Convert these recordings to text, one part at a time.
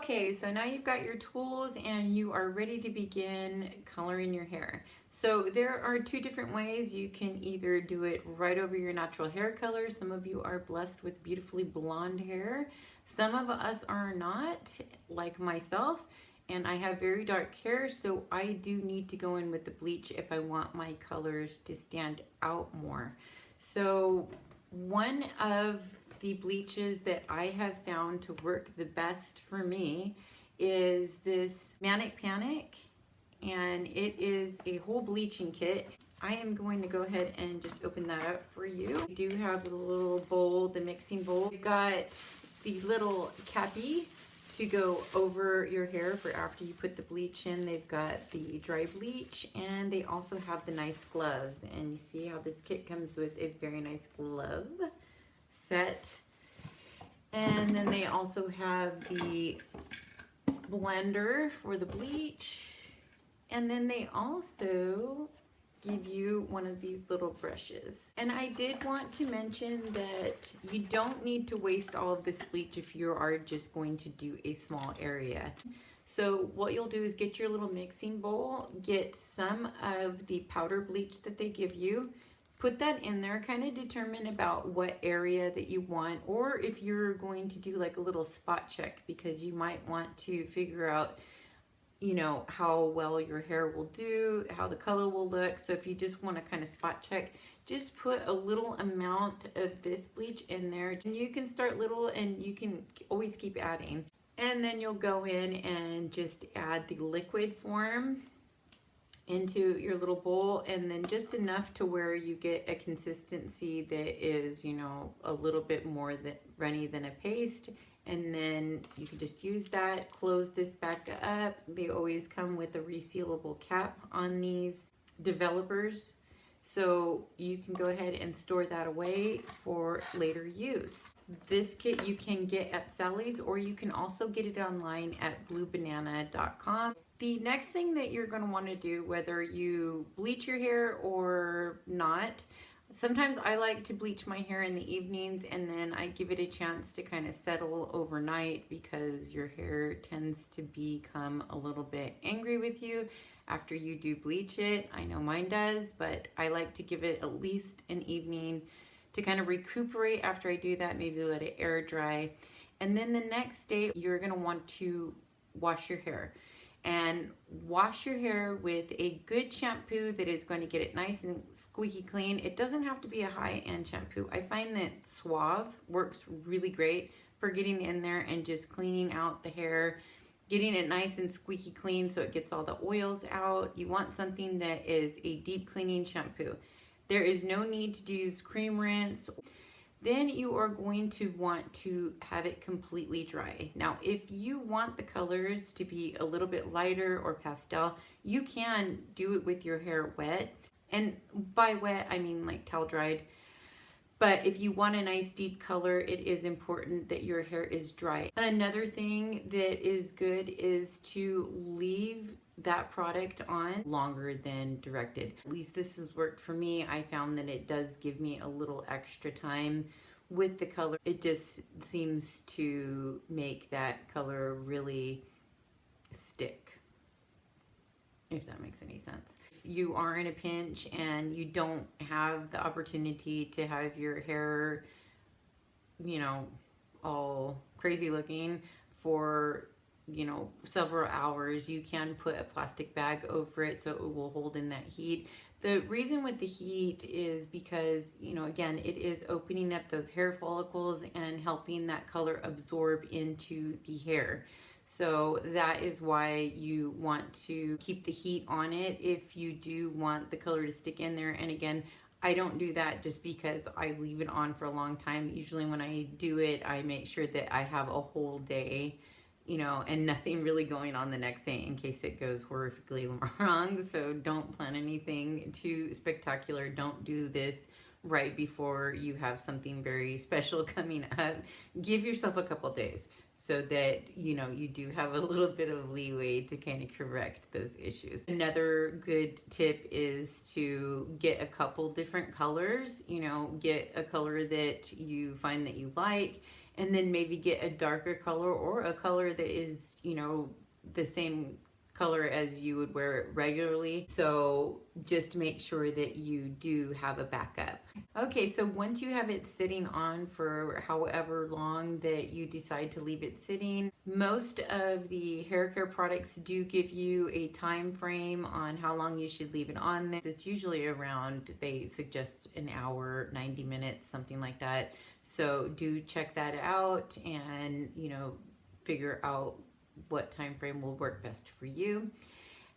Okay, so now you've got your tools and you are ready to begin coloring your hair. So there are two different ways. You can either do it right over your natural hair color. Some of you are blessed with beautifully blonde hair. Some of us are not, like myself, and I have very dark hair, so I do need to go in with the bleach if I want my colors to stand out more. So one of the bleaches that I have found to work the best for me is this Manic Panic, and it is a whole bleaching kit. I am going to go ahead and just open that up for you. I do have the little bowl, the mixing bowl. You've got the little cappy to go over your hair for after you put the bleach in. They've got the dry bleach, and they also have the nice gloves. And you see how this kit comes with a very nice glove set. And then they also have the blender for the bleach. And then they also give you one of these little brushes. And I did want to mention that you don't need to waste all of this bleach if you are just going to do a small area. So what you'll do is get your little mixing bowl, get some of the powder bleach that they give you, put that in there, kind of determine about what area that you want, or if you're going to do like a little spot check, because you might want to figure out, you know, how well your hair will do, how the color will look. So if you just want to kind of spot check, just put a little amount of this bleach in there. And you can start little and you can always keep adding. And then you'll go in and just add the liquid form into your little bowl, and then just enough to where you get a consistency that is, you know, a little bit more runny than a paste. And then you can just use that, close this back up. They always come with a resealable cap on these developers, so you can go ahead and store that away for later use. This kit you can get at Sally's, or you can also get it online at bluebanana.com. The next thing that you're going to want to do, whether you bleach your hair or not, sometimes I like to bleach my hair in the evenings and then I give it a chance to kind of settle overnight, because your hair tends to become a little bit angry with you after you do bleach it. I know mine does, but I like to give it at least an evening to kind of recuperate after I do that, maybe let it air dry. And then the next day you're going to want to wash your hair. And wash your hair with a good shampoo that is going to get it nice and squeaky clean. It doesn't have to be a high-end shampoo. I find that Suave works really great for getting in there and just cleaning out the hair, getting it nice and squeaky clean so it gets all the oils out. You want something that is a deep cleaning shampoo. There is no need to use cream rinse. Then you are going to want to have it completely dry. Now, if you want the colors to be a little bit lighter or pastel, you can do it with your hair wet. And by wet, I mean like towel dried. But if you want a nice deep color, it is important that your hair is dry. Another thing that is good is to leave that product on longer than directed. At least this has worked for me. I found that it does give me a little extra time with the color. It just seems to make that color really stick, if that makes any sense. If you are in a pinch and you don't have the opportunity to have your hair, you know, all crazy looking for, you know, several hours, you can put a plastic bag over it so it will hold in that heat. The reason with the heat is because, you know, again, it is opening up those hair follicles and helping that color absorb into the hair. So that is why you want to keep the heat on it if you do want the color to stick in there. And again, I don't do that just because I leave it on for a long time. Usually when I do it, I make sure that I have a whole day, you know, and nothing really going on the next day in case it goes horrifically wrong. So don't plan anything too spectacular. Don't do this right before you have something very special coming up. Give yourself a couple days so that, you know, you do have a little bit of leeway to kind of correct those issues. Another good tip is to get a couple different colors, you know, get a color that you find that you like, and then maybe get a darker color or a color that is, you know, the same color as you would wear it regularly. So just make sure that you do have a backup. Okay, so once you have it sitting on for however long that you decide to leave it sitting, most of the hair care products do give you a time frame on how long you should leave it on there. It's usually around, they suggest an hour, 90 minutes, something like that. So do check that out and, you know, figure out what time frame will work best for you.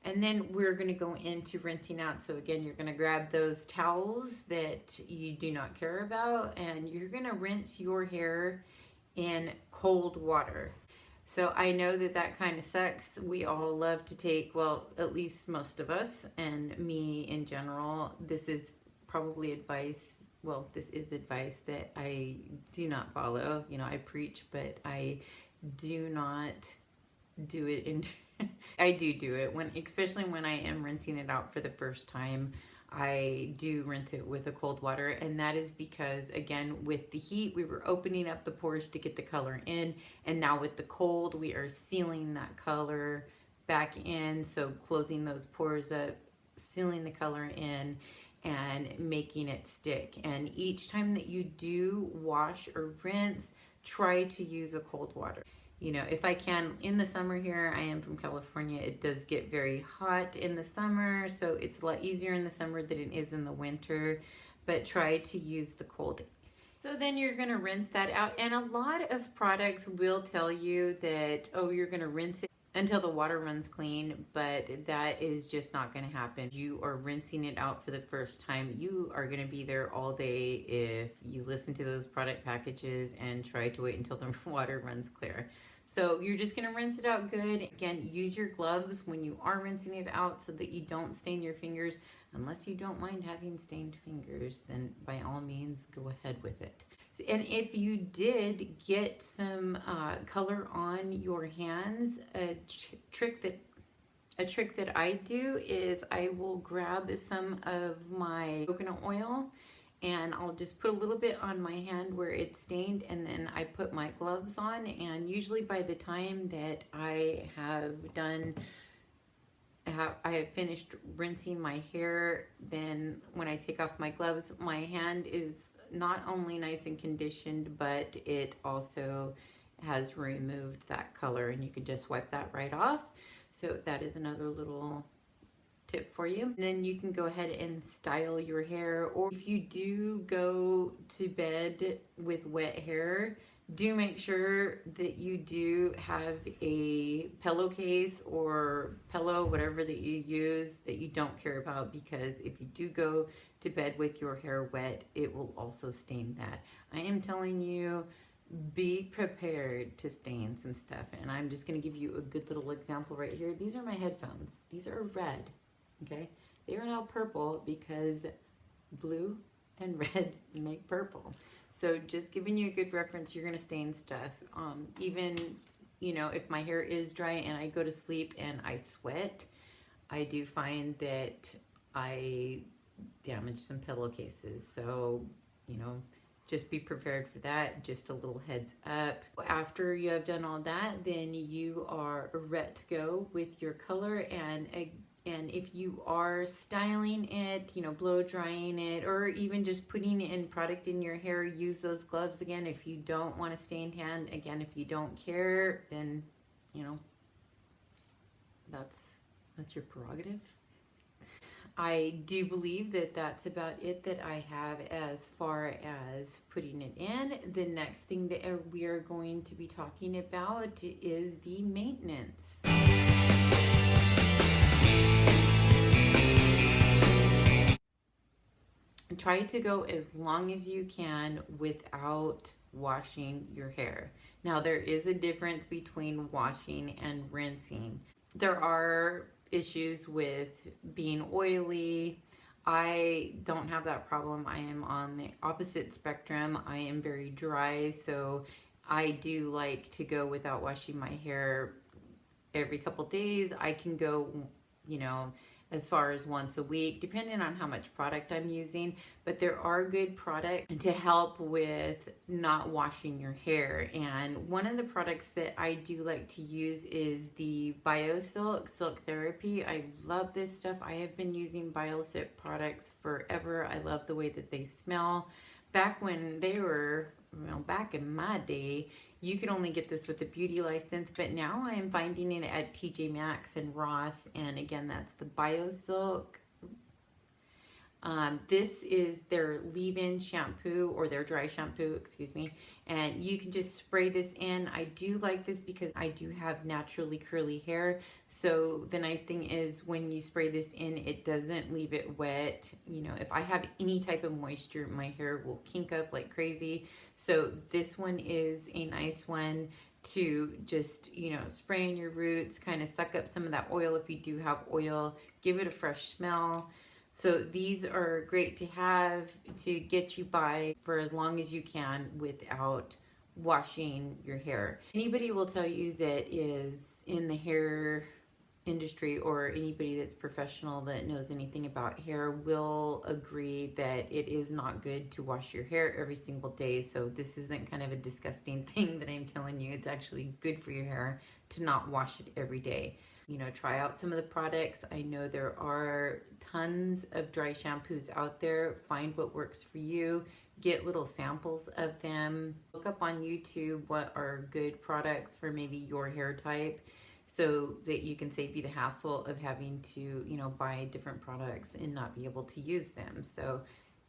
And then we're going to go into rinsing out. So again, you're going to grab those towels that you do not care about, and you're going to rinse your hair in cold water. So I know that that kind of sucks. We all love to take, well, at least most of us, and me in general, this is probably advice. Well, this is advice that I do not follow. You know, I preach, but I do not do it in I do it when, especially when I am rinsing it out for the first time. I do rinse it with a cold water, and that is because, again, with the heat we were opening up the pores to get the color in, and now with the cold we are sealing that color back in, so closing those pores up, sealing the color in, and making it stick. And each time that you do wash or rinse, try to use a cold water. You know, if I can, in the summer here, I am from California, it does get very hot in the summer, so it's a lot easier in the summer than it is in the winter, but try to use the cold. So then you're going to rinse that out, and a lot of products will tell you that, oh, you're going to rinse it until the water runs clean, but that is just not going to happen. You are rinsing it out for the first time. You are going to be there all day if you listen to those product packages and try to wait until the water runs clear. So you're just going to rinse it out good. Again, use your gloves when you are rinsing it out so that you don't stain your fingers. Unless you don't mind having stained fingers, then by all means go ahead with it. And if you did get some color on your hands, a trick that I do is I will grab some of my coconut oil, and I'll just put a little bit on my hand where it's stained, and then I put my gloves on, and usually by the time that I have finished rinsing my hair, then when I take off my gloves, my hand is not only nice and conditioned, but it also has removed that color, and you can just wipe that right off. So that is another little tip for you. And then you can go ahead and style your hair, or if you do go to bed with wet hair, do make sure that you do have a pillowcase or pillow, whatever that you use, that you don't care about, because if you do go to bed with your hair wet, it will also stain that. I am telling you, be prepared to stain some stuff, and I'm just going to give you a good little example right here. These are my headphones. These are red, okay? They are now purple because blue and red make purple. So just giving you a good reference, you're going to stain stuff. Even, you know, if my hair is dry and I go to sleep and I sweat, I do find that I damage some pillowcases. So, you know, just be prepared for that. Just a little heads up. After you have done all that, then you are ready to go with your color. And if you are styling it, you know, blow drying it, or even just putting in product in your hair, use those gloves again. If you don't want a stained hand, again, if you don't care, then, you know, that's your prerogative. I do believe that that's about it that I have as far as putting it in. The next thing that we are going to be talking about is the maintenance. Try to go as long as you can without washing your hair. Now, there is a difference between washing and rinsing. There are issues with being oily. I don't have that problem. I am on the opposite spectrum. I am very dry, so I do like to go without washing my hair every couple days. I can go, you know, as far as once a week, depending on how much product I'm using. But there are good products to help with not washing your hair. And one of the products that I do like to use is the BioSilk Silk Therapy. I love this stuff. I have been using BioSilk products forever. I love the way that they smell. Back when they were, back in my day, you could only get this with a beauty license, but now I am finding it at TJ Maxx and Ross. And again, that's the BioSilk. This is their leave-in shampoo, or their dry shampoo, excuse me. And you can just spray this in. I do like this because I do have naturally curly hair. So the nice thing is when you spray this in, it doesn't leave it wet. You know, if I have any type of moisture, my hair will kink up like crazy. So this one is a nice one to just, you know, spray in your roots, kind of suck up some of that oil if you do have oil, give it a fresh smell. So these are great to have to get you by for as long as you can without washing your hair. Anybody will tell you that is in the hair industry, or anybody that's professional that knows anything about hair will agree that it is not good to wash your hair every single day. So this isn't kind of a disgusting thing that I'm telling you. It's actually good for your hair to not wash it every day. You know, try out some of the products. I know there are tons of dry shampoos out there. Find what works for you. Get little samples of them. Look up on YouTube what are good products for maybe your hair type, so that you can save you the hassle of having to, you know, buy different products and not be able to use them. So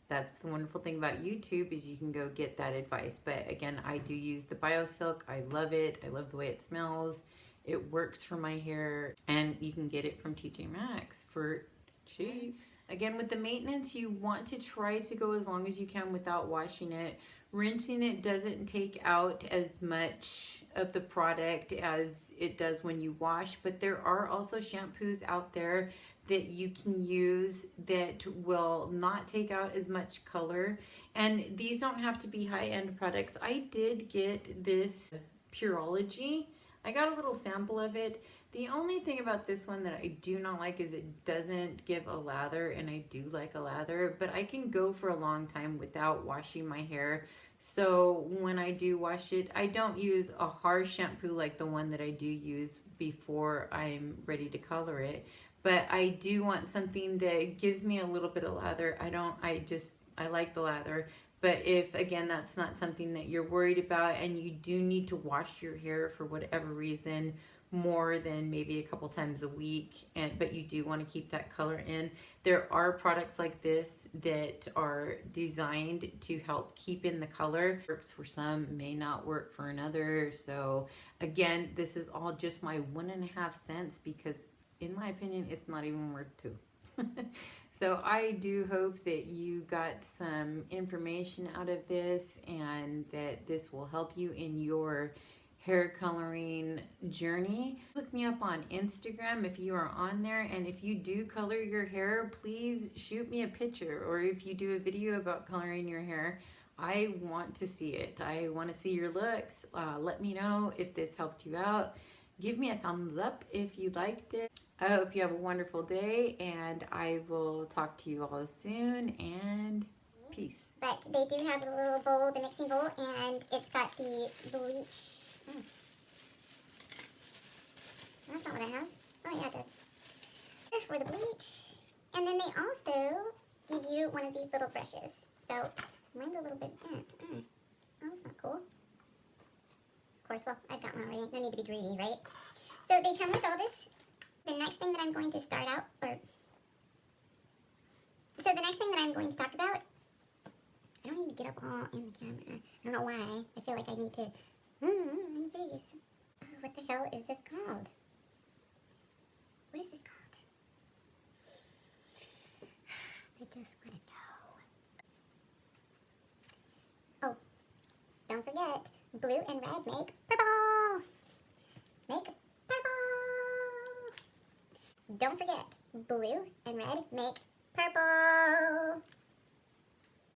that's the wonderful thing about YouTube, is you can go get that advice. But again, I do use the BioSilk. I love it. I love the way it smells. It works for my hair, and you can get it from TJ Maxx for cheap. Again, with the maintenance, you want to try to go as long as you can without washing it. Rinsing it doesn't take out as much of the product as it does when you wash, but there are also shampoos out there that you can use that will not take out as much color. And these don't have to be high-end products. I did get this Pureology. I got a little sample of it. The only thing about this one that I do not like is it doesn't give a lather, and I do like a lather, but I can go for a long time without washing my hair. So when I do wash it, I don't use a harsh shampoo like the one that I do use before I'm ready to color it. But I do want something that gives me a little bit of lather. I like the lather. But if, again, that's not something that you're worried about, and you do need to wash your hair for whatever reason more than maybe a couple times a week, but you do want to keep that color in, there are products like this that are designed to help keep in the color. Works for some, may not work for another. So again, this is all just my 1.5 cents, because in my opinion, it's not even worth 2. So I do hope that you got some information out of this, and that this will help you in your hair coloring journey. Look me up on Instagram if you are on there, and if you do color your hair, please shoot me a picture, or if you do a video about coloring your hair, I want to see it. I want to see your looks. Let me know if this helped you out. Give me a thumbs up if you liked it. I hope you have a wonderful day, and I will talk to you all soon, and peace. But they do have the little bowl, the mixing bowl, and it's got the bleach. That's not what I have. Oh yeah, it does. There's for the bleach. And then they also give you one of these little brushes. So mine's a little bit bent. Oh, that's not cool. Of course, well, I've got one already. No need to be greedy, right? So they come with all this. The next thing that I'm going to start out, so the next thing that I'm going to talk about, I don't need to get up all in the camera. I don't know why. I feel like I need to, in face. Oh, what the hell is this called? What is this called? I just want to know. Oh, don't forget, blue and red make purple. Make purple. Don't forget, blue and red make purple.